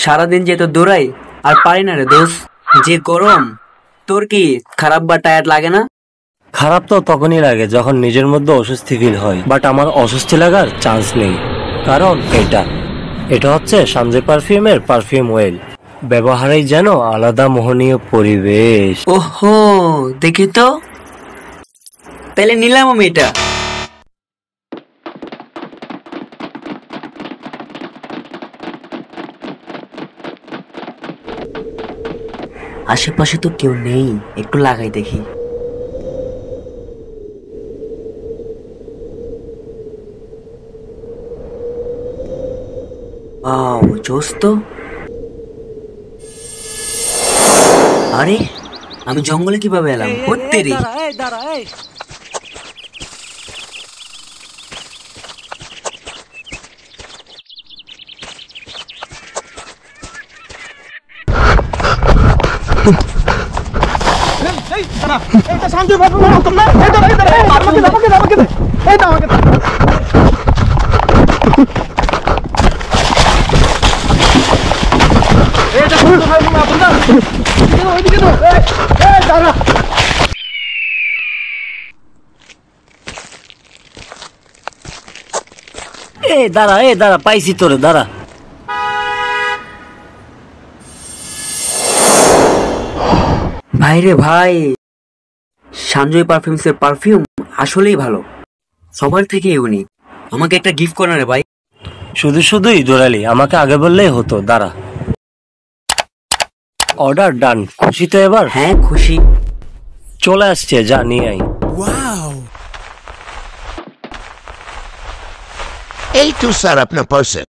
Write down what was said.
সারাদিন যে তো দৌড়াই আর পারি না রে দোস্ত, যে গরম। তোর কি খারাপ বা টায়ার্ড লাগে না? খারাপ তো তখনই লাগে যখন নিজের মধ্যে অস্বস্তি ফিল হয়, বাট আমার অস্বস্তি লাগার চান্স নেই, কারণ এটা হচ্ছে সঞ্জয় পারফিউমের পারফিউম অয়েল। ব্যবহারেই যেন আলাদা মোহনীয় পরিবেশ। ওহো, দেখি তো, তাহলে নিলাম আমি এটা। আশেপাশে তো কেউ নেই, একটু লাগাই দেখি। জোস তো। আরে আমি জঙ্গলে কিভাবে এলাম? তেরি, দাঁড়া, পাইছি তোরে, দাঁড়া। ভাই রে ভাই, সঞ্জয় পারফিউমস এর পারফিউম আসলেই ভালো, সবার থেকে ইউনিক। আমাকে একটা গিফট করো রে ভাই। শুধুই দৌড়ালি, আমাকে আগে বললেই হতো। দাঁড়া, অর্ডার ডান। খুশি তো এবার? হ্যাঁ খুশি। চলে আসছে, যা নিয়ে I. A to set up no person.